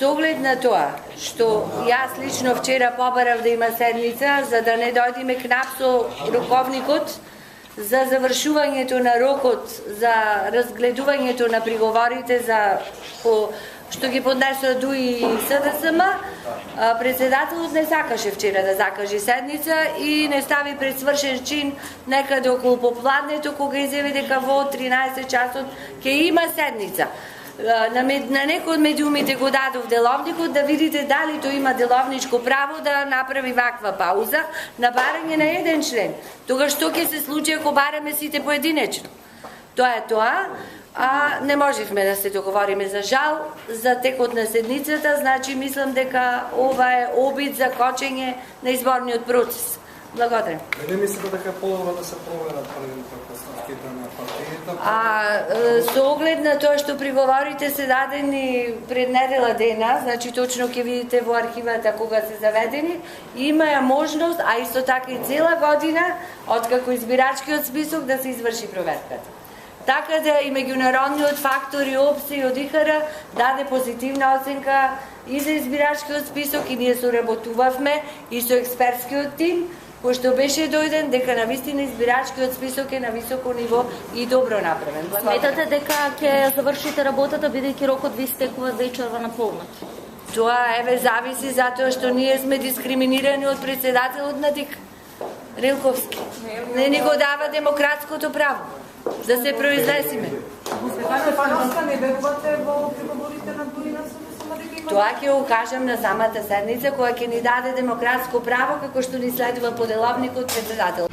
Со оглед на тоа, што јас лично вчера побарав да има седница, за да не дојдеме кнап со руковникот, за завршувањето на рокот, за разгледувањето на приговорите за што ги поднесува ДУИ и СДСМ, председателот не сакаше вчера да закаже седница и не стави пред свршен чин некаде околу попладнето, кога изјави дека во 13 часот ќе има седница. На некој од медиумите го дадов деловникот да видите дали тој има деловничко право да направи ваква пауза на барање на еден член. Тогаш што ќе се случи ако бараме сите поединечно? Тоа е тоа. Не можевме да се договориме за жал за текот на седницата, значи мислам дека ова е обид за кочење на изборниот процес. Благодарам. Не мислите дека е подобро да се проверат првите предпоставките на партијата? Со оглед на тоа што приговорите се дадени пред недела дена, значи точно ќе видите во архивата кога се заведени, има ја можност, а исто така и цела година, откако избирачкиот список да се изврши проверката. Така да и меѓународниот фактор и ОПСЕ и ОДИХР даде позитивна оценка и за избирачкиот список и ние соработувавме и со експертскиот тим, кој што беше дојден дека навистина избирачкиот список е на високо ниво и добро направен. Сметате дека ќе завршите работата бидејќи рокот ви истекува вечерва на полноќ? Тоа зависи затоа што ние сме дискриминирани од председателот на ДИК Рилковски. Не ни го дава демократското право да се произнесиме. Стефановска, не верувате во приговорите на ДУИ на СДСМ? Тоа ќе го кажам на самата седница, која ќе ни даде демократско право, како што ни следува по деловникот председател.